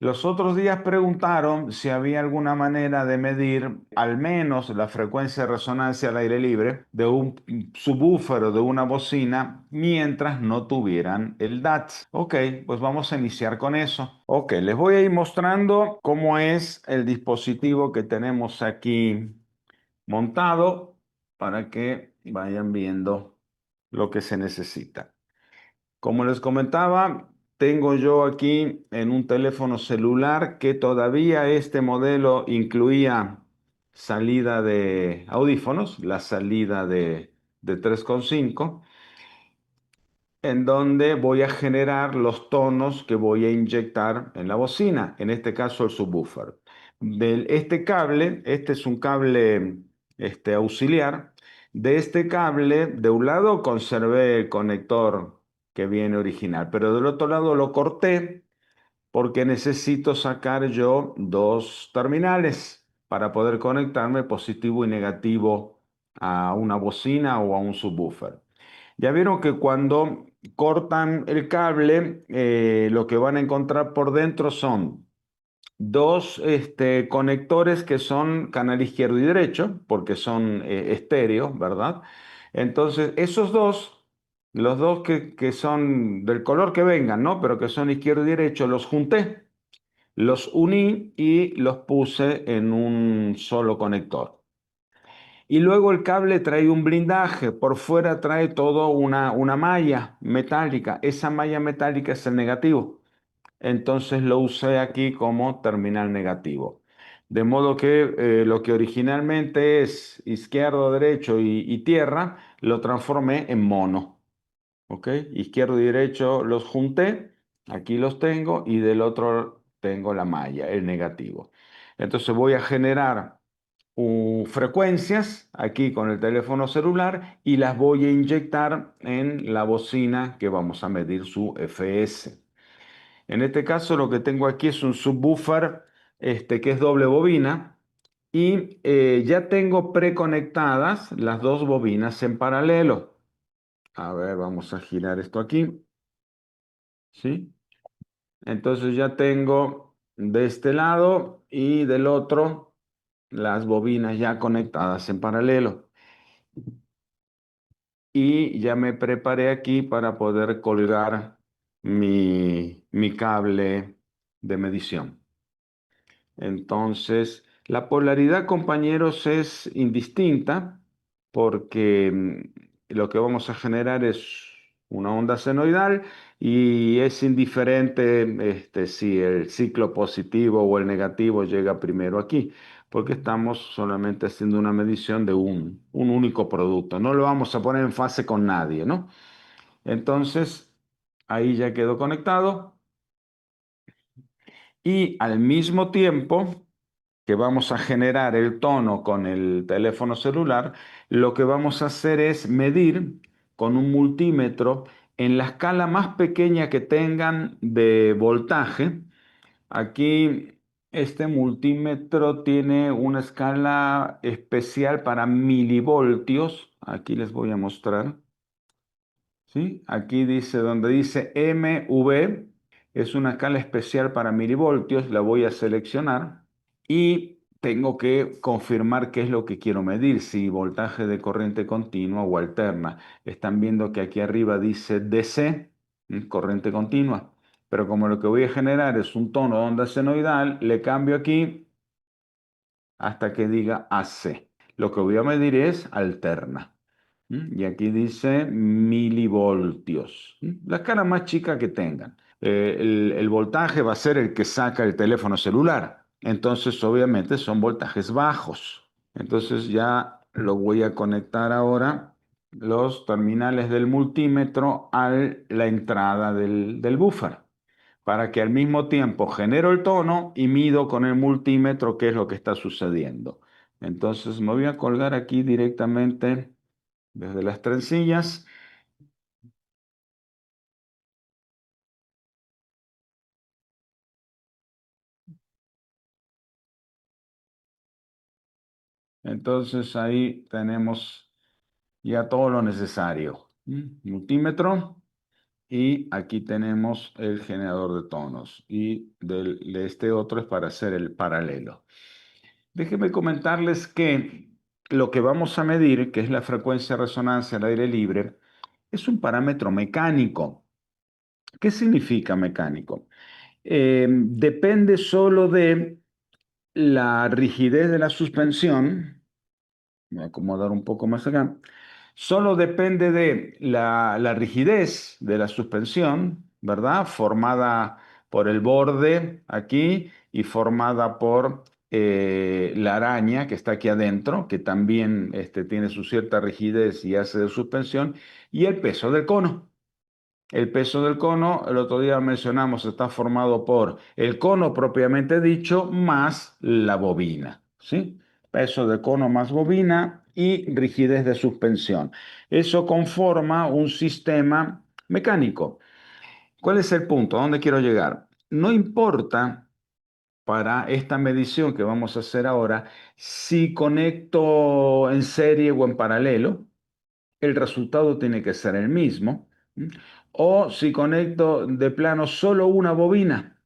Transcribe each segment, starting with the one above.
Los otros días preguntaron si había alguna manera de medir al menos la frecuencia de resonancia al aire libre de un subwoofer o de una bocina mientras no tuvieran el DATS. Ok, pues vamos a iniciar con eso. Ok, les voy a ir mostrando cómo es el dispositivo que tenemos aquí montado para que vayan viendo lo que se necesita. Como les comentaba, tengo yo aquí en un teléfono celular que todavía este modelo incluía salida de audífonos, la salida de 3,5, en donde voy a generar los tonos que voy a inyectar en la bocina, en este caso el subwoofer. Este cable, este es un cable auxiliar. De este cable, de un lado conservé el conector que viene original, pero del otro lado lo corté porque necesito sacar yo dos terminales para poder conectarme positivo y negativo a una bocina o a un subwoofer. Ya vieron que cuando cortan el cable, lo que van a encontrar por dentro son dos conectores que son canal izquierdo y derecho, porque son estéreo, ¿verdad? Entonces, esos dos, los dos que son del color que vengan, ¿no? Pero que son izquierdo y derecho, los junté, los uní y los puse en un solo conector. Y luego el cable trae un blindaje, por fuera trae todo una malla metálica. Esa malla metálica es el negativo. Entonces lo usé aquí como terminal negativo. De modo que lo que originalmente es izquierdo, derecho y tierra, lo transformé en mono. ¿Ok? Izquierdo y derecho los junté, aquí los tengo y del otro tengo la malla, el negativo. Entonces voy a generar frecuencias aquí con el teléfono celular y las voy a inyectar en la bocina que vamos a medir su FS. En este caso lo que tengo aquí es un subwoofer que es doble bobina y ya tengo preconectadas las dos bobinas en paralelo. A ver, vamos a girar esto aquí, ¿sí? Entonces ya tengo de este lado y del otro las bobinas ya conectadas en paralelo. Y ya me preparé aquí para poder colgar mi cable de medición. Entonces, la polaridad, compañeros, es indistinta porque lo que vamos a generar es una onda senoidal y es indiferente si el ciclo positivo o el negativo llega primero aquí, porque estamos solamente haciendo una medición de un único producto. No lo vamos a poner en fase con nadie, ¿no? Entonces, ahí ya quedó conectado y al mismo tiempo que vamos a generar el tono con el teléfono celular, lo que vamos a hacer es medir con un multímetro en la escala más pequeña que tengan de voltaje. Aquí este multímetro tiene una escala especial para milivoltios. Aquí les voy a mostrar. ¿Sí? Aquí dice, donde dice MV, es una escala especial para milivoltios. La voy a seleccionar y tengo que confirmar qué es lo que quiero medir, si voltaje de corriente continua o alterna. Están viendo que aquí arriba dice DC, corriente continua, pero como lo que voy a generar es un tono de onda senoidal, le cambio aquí hasta que diga AC. Lo que voy a medir es alterna. Y aquí dice milivoltios. La escala más chica que tengan. El voltaje va a ser el que saca el teléfono celular. Entonces, obviamente, son voltajes bajos. Entonces, ya lo voy a conectar ahora los terminales del multímetro a la entrada del buffer para que al mismo tiempo genero el tono y mido con el multímetro qué es lo que está sucediendo. Entonces, me voy a colgar aquí directamente desde las trencillas. Entonces ahí tenemos ya todo lo necesario. Multímetro. Y aquí tenemos el generador de tonos. Y de este otro es para hacer el paralelo. Déjenme comentarles que lo que vamos a medir, que es la frecuencia de resonancia al aire libre, es un parámetro mecánico. ¿Qué significa mecánico? Depende solo de la rigidez de la suspensión. Voy a acomodar un poco más acá. Solo depende de la rigidez de la suspensión, ¿verdad? Formada por el borde aquí y formada por la araña que está aquí adentro, que también tiene su cierta rigidez y hace de suspensión, y el peso del cono. El peso del cono, el otro día mencionamos, está formado por el cono propiamente dicho más la bobina, ¿sí? Peso de cono más bobina y rigidez de suspensión. Eso conforma un sistema mecánico. ¿Cuál es el punto? ¿A dónde quiero llegar? No importa para esta medición que vamos a hacer ahora si conecto en serie o en paralelo, el resultado tiene que ser el mismo. O si conecto de plano solo una bobina,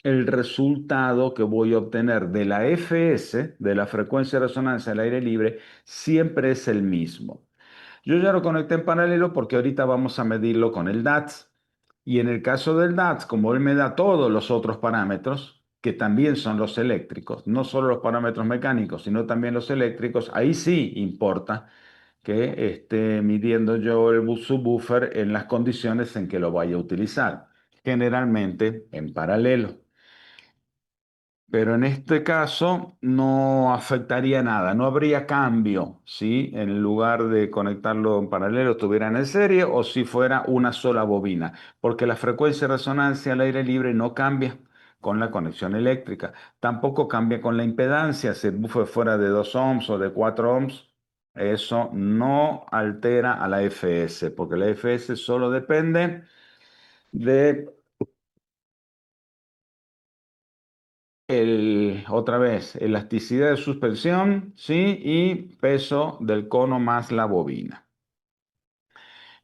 el resultado que voy a obtener de la FS, de la frecuencia de resonancia al aire libre, siempre es el mismo. Yo ya lo conecté en paralelo porque ahorita vamos a medirlo con el DATS. Y en el caso del DATS, como él me da todos los otros parámetros, que también son los eléctricos, no solo los parámetros mecánicos, sino también los eléctricos, ahí sí importa que esté midiendo yo el subwoofer en las condiciones en que lo vaya a utilizar, generalmente en paralelo. Pero en este caso no afectaría nada, no habría cambio si en lugar de conectarlo en paralelo estuviera en serie o si fuera una sola bobina, porque la frecuencia de resonancia al aire libre no cambia con la conexión eléctrica, tampoco cambia con la impedancia, si el buffer fuera de 2 ohms o de 4 ohms, eso no altera a la FS, porque la FS solo depende de otra vez, elasticidad de suspensión, ¿sí? Y peso del cono más la bobina.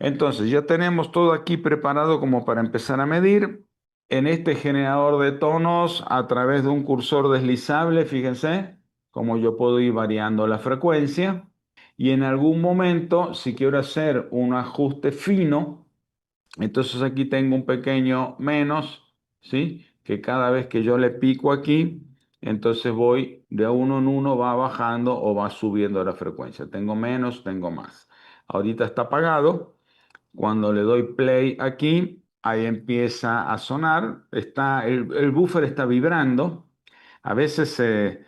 Entonces, ya tenemos todo aquí preparado como para empezar a medir. En este generador de tonos, a través de un cursor deslizable, fíjense cómo yo puedo ir variando la frecuencia. Y en algún momento, si quiero hacer un ajuste fino, entonces aquí tengo un pequeño menos, ¿sí? Que cada vez que yo le pico aquí, entonces voy de uno en uno, va bajando o va subiendo la frecuencia. Tengo menos, tengo más. Ahorita está apagado. Cuando le doy play aquí, ahí empieza a sonar. El buffer está vibrando. A veces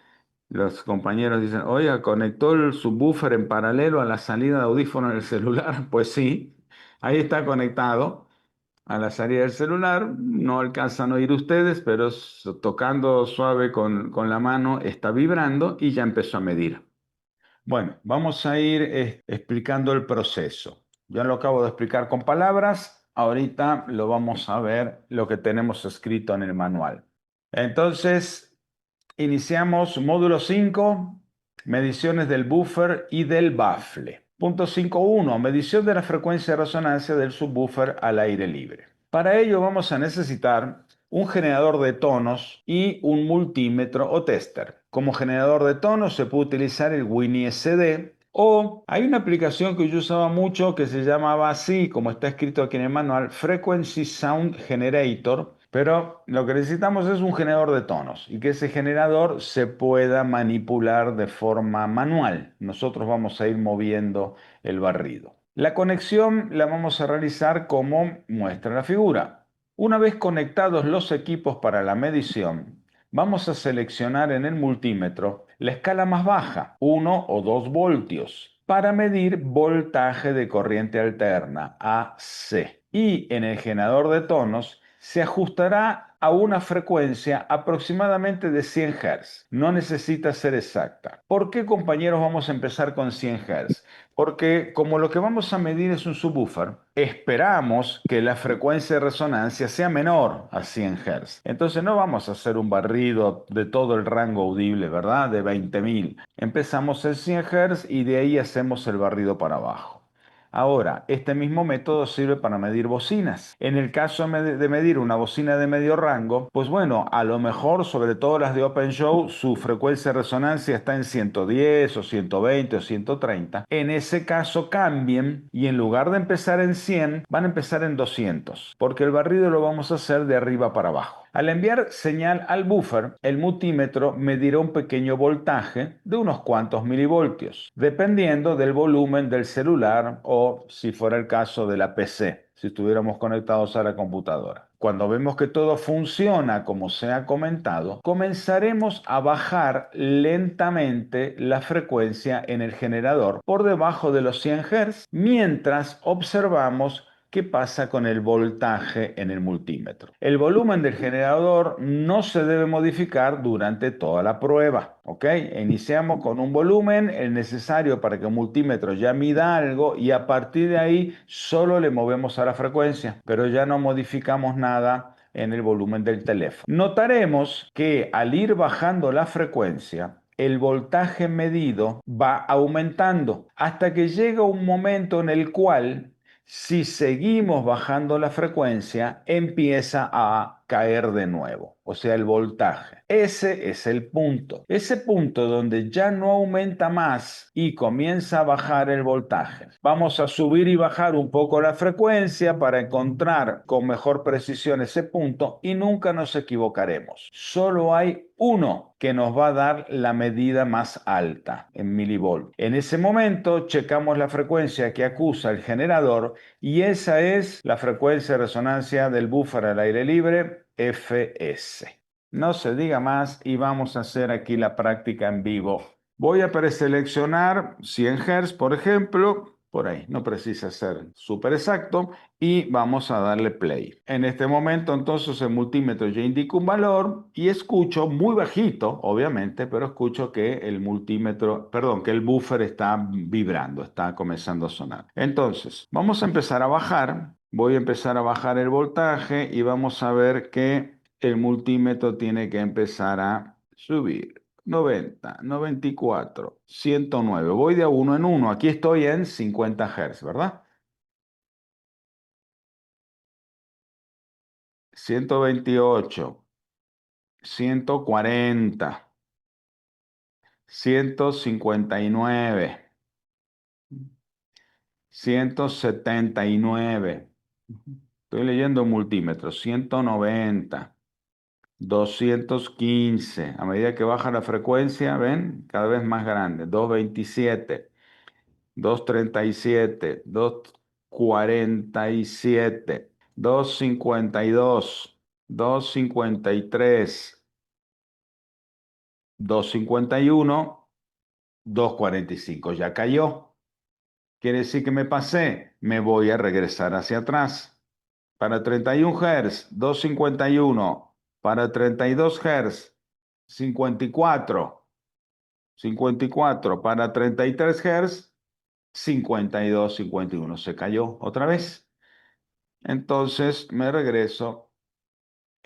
los compañeros dicen, oiga, ¿conectó el subwoofer en paralelo a la salida de audífono en el celular? Pues sí, ahí está conectado a la salida del celular. No alcanzan a oír ustedes, pero tocando suave con la mano está vibrando y ya empezó a medir. Bueno, vamos a ir explicando el proceso. Ya lo acabo de explicar con palabras, ahorita lo vamos a ver lo que tenemos escrito en el manual. Entonces, iniciamos módulo 5, mediciones del buffer y del bafle. Punto 5.1, medición de la frecuencia de resonancia del subwoofer al aire libre. Para ello vamos a necesitar un generador de tonos y un multímetro o tester. Como generador de tonos se puede utilizar el Winnie SD o hay una aplicación que yo usaba mucho que se llamaba así, como está escrito aquí en el manual, Frequency Sound Generator, pero lo que necesitamos es un generador de tonos y que ese generador se pueda manipular de forma manual. Nosotros vamos a ir moviendo el barrido. La conexión la vamos a realizar como muestra la figura. Una vez conectados los equipos para la medición, vamos a seleccionar en el multímetro la escala más baja, 1 o 2 voltios, para medir voltaje de corriente alterna, AC. Y en el generador de tonos se ajustará a una frecuencia aproximadamente de 100 Hz. No necesita ser exacta. ¿Por qué, compañeros, vamos a empezar con 100 Hz? Porque como lo que vamos a medir es un subwoofer, esperamos que la frecuencia de resonancia sea menor a 100 Hz. Entonces no vamos a hacer un barrido de todo el rango audible, ¿verdad? De 20.000. Empezamos en 100 Hz y de ahí hacemos el barrido para abajo. Ahora, este mismo método sirve para medir bocinas. En el caso de medir una bocina de medio rango, pues bueno, a lo mejor, sobre todo las de Open Show, su frecuencia de resonancia está en 110 o 120 o 130. En ese caso cambien y en lugar de empezar en 100, van a empezar en 200, porque el barrido lo vamos a hacer de arriba para abajo. Al enviar señal al buffer, el multímetro medirá un pequeño voltaje de unos cuantos milivoltios, dependiendo del volumen del celular o, si fuera el caso, de la PC, si estuviéramos conectados a la computadora. Cuando vemos que todo funciona como se ha comentado, comenzaremos a bajar lentamente la frecuencia en el generador por debajo de los 100 Hz mientras observamos qué pasa con el voltaje en el multímetro. El volumen del generador no se debe modificar durante toda la prueba, ¿ok? Iniciamos con un volumen, el necesario para que el multímetro ya mida algo y a partir de ahí solo le movemos a la frecuencia, pero ya no modificamos nada en el volumen del teléfono. Notaremos que al ir bajando la frecuencia, el voltaje medido va aumentando hasta que llega un momento en el cual si seguimos bajando la frecuencia, empieza a caer de nuevo, o sea, el voltaje. Ese es el punto. Ese punto donde ya no aumenta más y comienza a bajar el voltaje. Vamos a subir y bajar un poco la frecuencia para encontrar con mejor precisión ese punto y nunca nos equivocaremos. Solo hay uno que nos va a dar la medida más alta en milivolt. En ese momento checamos la frecuencia que acusa el generador y esa es la frecuencia de resonancia del buffer al aire libre FS. No se diga más y vamos a hacer aquí la práctica en vivo. Voy a preseleccionar 100 Hz, por ejemplo, por ahí, no precisa ser súper exacto, y vamos a darle play. En este momento, entonces, el multímetro ya indica un valor y escucho muy bajito, obviamente, pero escucho que el multímetro, perdón, que el buffer está vibrando, está comenzando a sonar. Entonces, vamos a empezar a bajar. Voy a empezar a bajar el voltaje y vamos a ver que el multímetro tiene que empezar a subir. 90, 94, 109. Voy de a uno en uno. Aquí estoy en 50 Hz, ¿verdad? 128, 140, 159, 179. Estoy leyendo multímetro. 190, 215. A medida que baja la frecuencia, ven, cada vez más grande. 227. 237, 247, 252, 253, 251, 245. Ya cayó. Quiere decir que me pasé. Me voy a regresar hacia atrás. Para 31 Hz, 251. Para 32 Hz, 54. 54. Para 33 Hz, 52, 51. Se cayó otra vez. Entonces me regreso.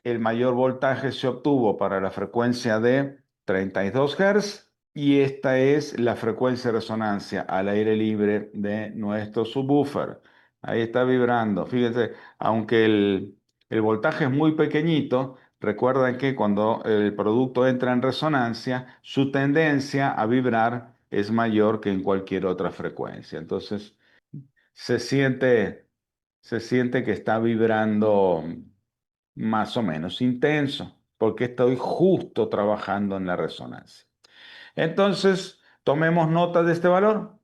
El mayor voltaje se obtuvo para la frecuencia de 32 Hz y esta es la frecuencia de resonancia al aire libre de nuestro subwoofer. Ahí está vibrando. Fíjense, aunque el voltaje es muy pequeñito, recuerden que cuando el producto entra en resonancia, su tendencia a vibrar es mayor que en cualquier otra frecuencia. Entonces, se siente, se siente que está vibrando más o menos intenso, porque estoy justo trabajando en la resonancia. Entonces, tomemos nota de este valor.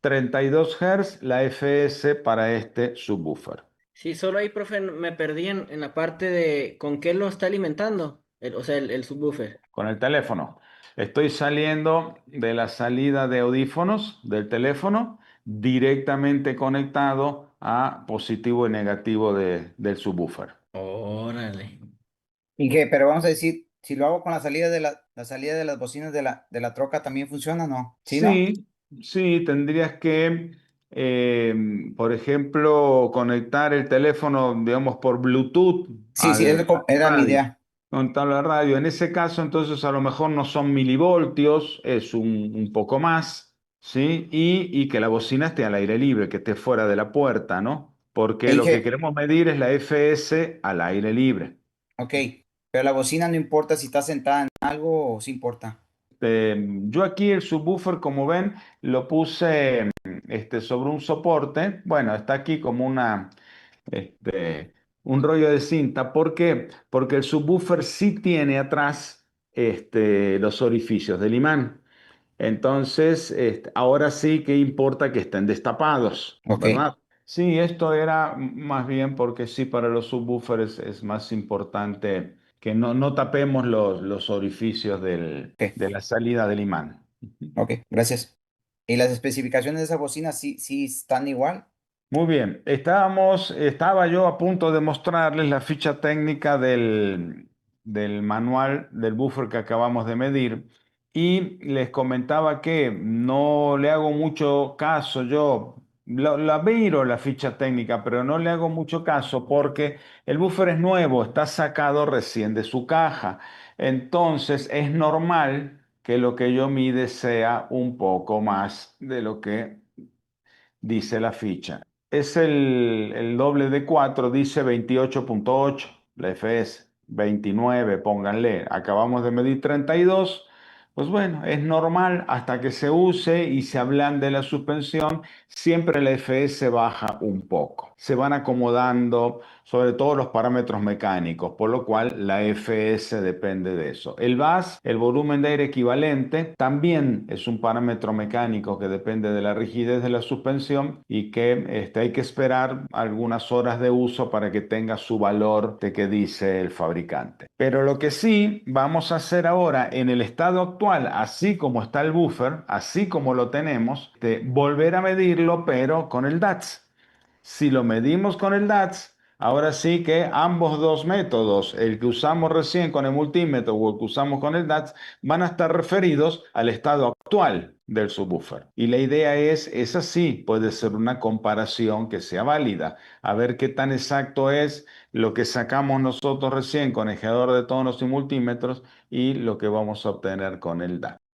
32 Hz, la FS para este subwoofer. Sí, solo ahí, profe, me perdí en la parte de con qué lo está alimentando, o sea, el subwoofer. Con el teléfono. Estoy saliendo de la salida de audífonos del teléfono directamente conectado a positivo y negativo del subwoofer. Órale. ¿Y qué? Pero vamos a decir, si lo hago con la salida de la salida de las bocinas de la troca, ¿también funciona? ¿No? ¿Sí, no? Sí, sí, tendrías que, por ejemplo, conectar el teléfono, digamos, por Bluetooth Sí, sí, a la era mi radio. idea. Conectarlo a la radio. En ese caso, entonces, a lo mejor no son milivoltios, es un poco más. ¿sí? Y que la bocina esté al aire libre, que esté fuera de la puerta, ¿no? Le Porque lo que dije, queremos medir es la FS al aire libre. ok, pero la bocina no importa si está sentada en algo o sí importa. Yo aquí el subwoofer, como ven, lo puse sobre un soporte. Bueno, está aquí como un rollo de cinta. ¿Por qué? Porque el subwoofer sí tiene atrás los orificios del imán. Entonces, ahora sí que importa que estén destapados, Ok, ¿verdad? Sí, esto era más bien porque sí, para los subwoofers es más importante que no tapemos los orificios ok, de la salida del imán. Ujú. ok, gracias. ¿Y las especificaciones de esa bocina sí están igual? Muy bien, estaba yo a punto de mostrarles la ficha técnica del manual del buffer que acabamos de medir y les comentaba que no le hago mucho caso, yo la miro la ficha técnica, pero no le hago mucho caso porque el buffer es nuevo, está sacado recién de su caja, entonces es normal que lo que yo mide sea un poco más de lo que dice la ficha. Es el doble de 4 dice 28,8 la FS, 29 pónganle. Acabamos de medir 32. Pues bueno, es normal hasta que se use y se ablande la suspensión, siempre la FS baja un poco. Se van acomodando sobre todo los parámetros mecánicos, por lo cual la FS depende de eso. El VAS, el volumen de aire equivalente, también es un parámetro mecánico que depende de la rigidez de la suspensión y que hay que esperar algunas horas de uso para que tenga su valor de que dice el fabricante. Pero lo que sí vamos a hacer ahora en el estado actual, así como está el buffer, así como lo tenemos, volver a medirlo, pero con el DATS. Si lo medimos con el DATS, ahora sí que ambos dos métodos, el que usamos recién con el multímetro o el que usamos con el DATS, van a estar referidos al estado actual del subwoofer. Y la idea es así, puede ser una comparación que sea válida, a ver qué tan exacto es lo que sacamos nosotros recién con el generador de tonos y multímetros y lo que vamos a obtener con el DATS.